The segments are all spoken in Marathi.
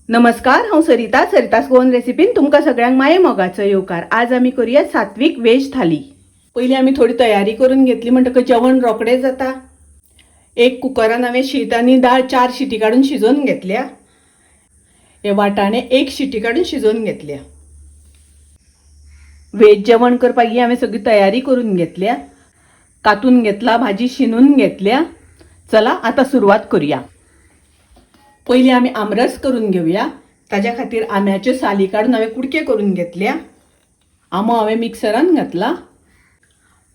नमस्कार, हांव सरितास गोवन रेसिपीन तुमकां सगळ्यांक माये मोगाचो येवकार। आज आमी करूया सात्विक वेज थाली। पयली आमी थोडी तयारी करून घेतली म्हणटकच जेवण रोखडें जाता। एक कुकरान हांवें शीत आनी दाळ 4 शिटी काडून शिजोवन घेतल्या। हे वाटाणे 1 शिटी काडून शिजोवन घेतल्या। वेज जेवण करपाक ही हांवें सगळी तयारी करून घेतल्या। कातून घेतला, भाजी शिनून घेतल्या। चला आता सुरुवात करूया। पहिले आमी आमरस करून घेऊया। ताज्या खातीर आम्याच्यो साली काढून हांवें कुडके करून घेतल्या। आंबो हांवें मिक्सरान घातला।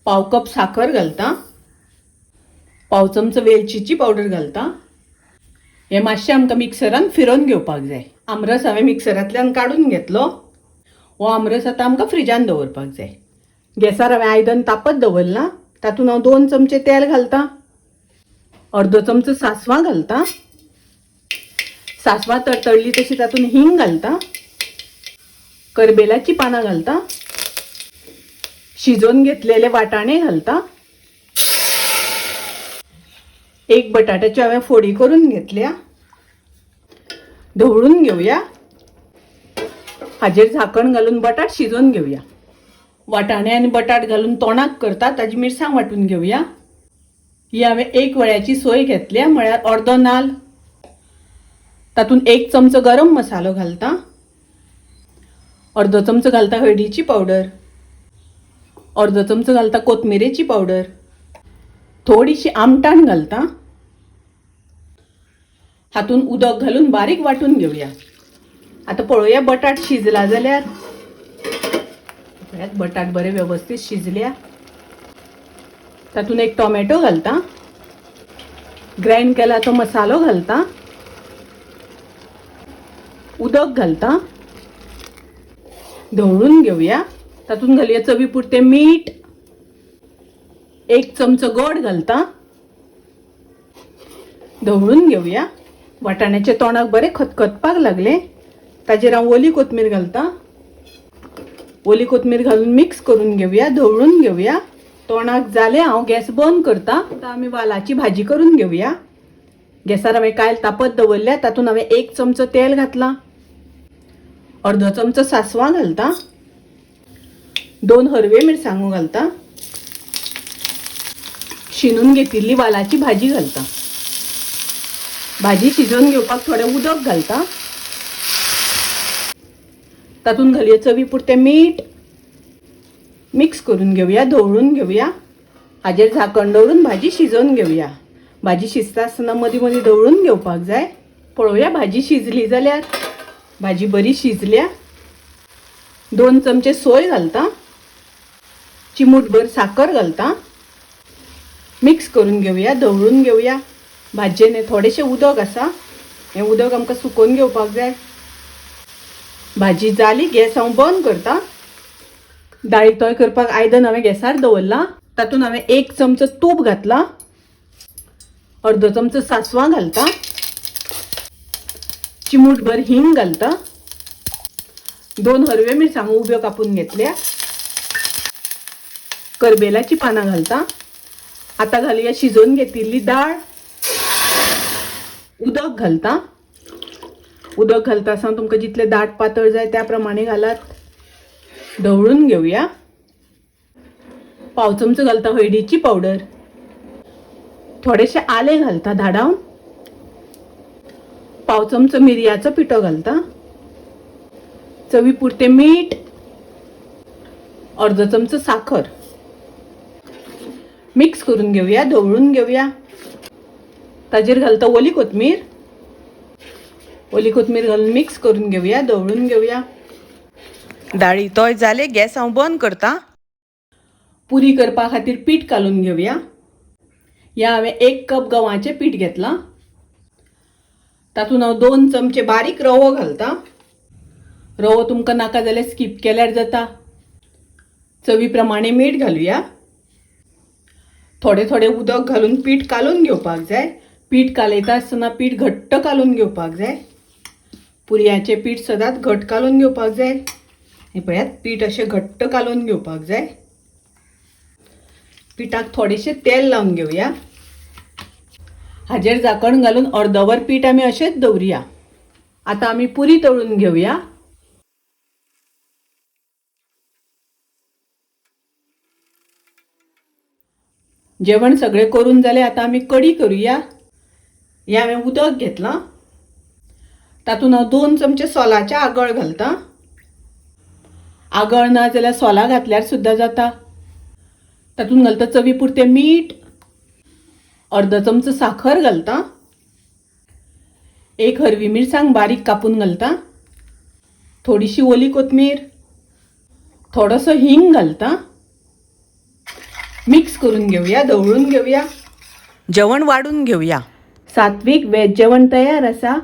पाव कप साखर घालता। पाव चमचो वेलचीची पावडर घालता। हे मातशें आमकां मिक्सरान फिरोवन घेवपाक जाय। आमरस हांवें मिक्सरांतल्यान काडून घेतलो। हो आमरस आतां आमकां फ्रिजान दवरपाक जाय। गॅसार हांवें आयदन तापत दवरला। तातूंत हांव 2 चमचे तेल घालता। अर्दो चमचो सासवां घालता। सासवां तडतडली तशी तातूंत हिंग घालता। करबेलाची पानां घालता। शिजोवन घेतलेले वाटाणे घालता। एक बटाट्याची हांवें फोडी करून घेतल्या। ढवळून घेऊया। हाजेर झाकण घालून बटाट शिजोवन घेऊया। वाटाणे आनी बटाट घालून तोंडाक करता ताजी मिरसांग वांटून घेऊया। ही हांवें 1 वळ्याची सोय घेतल्या, म्हळ्यार अर्दो नाल्ल। तातूंत 1 चमचो गरम मसालो घालता। अर्दो चमचो घालता हळदीची पावडर। अर्दो चमचो घालता कोथमिरेची पावडर। थोडीशी आमटाण घालता। हातूंत उदक घालून बारीक वांटून घेऊया। आता पळोवया बटाट शिजला जाल्यार। बटाट बरे व्यवस्थित शिजल्या। तातूंत 1 टोमॅटो घालता। ग्राइंड केला तो मसालो घालता। उदक घालता। ढवळून घेऊया। तातूंत घालूया चवीपुरते मीठ। 1 चमचो गोड घालता। ढवळून घेऊया। वाटाण्याचे तोंडाक बरे खतखतपाक लागले। ताजेर हांव ओली कोथमीर घालता। ओली कोथमीर घालून मिक्स करून घेऊया। ढवळून घेऊया। तोंडाक जाले हांव गॅस बंद करता। आता आमी वालाची भाजी करून घेऊया। गॅसार हांवें कायल तापत दवरल्या। तातूंत हांवें 1 चमचो तेल घातला। अर्दो चमचो सासवां घालता। 2 हरवे मिरसांगो घालता। शिनून घेतिल्ली वालाची भाजी घालता। भाजी शिजोवन घेवपाक थोडें उदक घालता। तातूंत घालूया चवीपुरतें मीठ। मिक्स करून घेऊया। ढवळून घेऊया। हाजेर झाकण दवरून भाजी शिजोवन घेऊया। भाजी शिजता आसतना मदीं मदीं ढवळून घेवपाक जाय। पळोवया भाजी शिजली जाल्यार। भाजी बरी शिजल्या। 2 चमचे सोय घालता। चिमूटभर साखर घालता। मिक्स करून घेऊया। ढवळून घेऊया। भाजयेन थोडेशें उदक आसा, हें उदक आमकां सुकोवन घेवपाक जाय। भाजी जाली, गॅस हांव बंद करता। दाळी तोय करपाक आयदन हांवें गॅसार दवरला। तातूंत हांवें 1 चमचो तूप घातला। अर्दो चमचो सासवां घालता। चिमूटभर हिंग घालता। 2 हरवे मिरसांगो उब्यो कापून घेतल्या। करबेलाची पानां घालता। आता घालूया शिजोवन घेतिल्ली दाळ। उदक घालता। उदक घालता आसतना तुमकां जितलें दाट पातळ जाय त्या प्रमाणे घालात। ढवळून घेऊया। पाव चमचो घालता हळदीची पावडर। थोडेशें आलें घालता धाडावन। पाव चमचो मिरयाचो पिठो घालता। चवीपुरतें मीठ। अर्दो चमचो साखर। मिक्स करून घेऊया। ढवळून घेऊया। ताजेर घालता ओली कोथमीर। ओली कोथमीर घालून मिक्स करून घेऊया। ढवळून घेऊया। दाळी तोय जाले, गॅस हांव बंद करता। पुरी करपा खातीर पीठ घालून घेऊया। ह्या हांवें 1 कप गव्हाचें पीठ घेतलां। तातूंत हांव 2 चमचे बारीक रवो घालता। रवो तुमकां नाका जाल्यार स्कीप केल्यार जाता। चवी प्रमाणे मीठ घालुया। थोडें थोडें उदक घालून पीठ कालून घेवपाक जाय। पीठ कालयता आसतना पीठ घट्ट कालून घेवपाक जाय। पुरयाचें पीठ सदांच घट्ट कालून घेवपाक जाय। हें पळयात, पीठ अशें घट्ट कालून घेवपाक जाय। पिठाक थोडेशें तेल लावन घेवया। हाजेर झाकण घालून अर्दवर पीठ आमी अशेंच दवरुया। आता आम्ही पुरी तळून घेऊया. जेवण सगळे करून झाले. आता आम्ही कढी करूया. हे हांवें उदक घेतलां. तातूंत हांव 2 चमचे सोलाचे आगळ घालतां. आगळ ना जाल्यार सोलां घातल्यार सुद्दां जाता. तातूंत घालता चवी पुरतें मीठ, अर्दो चमचो साखर घालतां, एक हरवी मिरसांग बारीक कापून घालतां, थोडीशी ओली कोथमीर, थोडोसो हिंग घालतां. मिक्स करून घेऊया, ढवळून घेऊया. जेवण वाढून घेऊया. सात्विक वेज जेवण तयार आसा.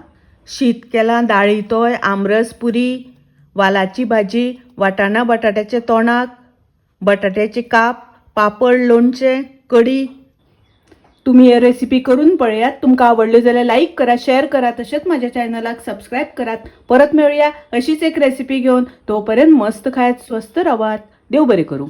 शीत केलां, दाळीतोय, आमरस पुरी, वालाची भाजी, वाटाणा बटाट्याचे तोणाक, बटाट्याचे काप, पापड, लोणचें, कढी. तुम्ही ही रेसिपी करून पळयात. तुमकां आवडली जाल्यार लाईक करा, शेअर करा. तसेच माझ्या चॅनलाक सबस्क्राईब करात. परत मेळूया अशीच एक रेसिपी घेऊन. तोपर्यंत मस्त खायत, स्वस्त राहात. देव बरे करू.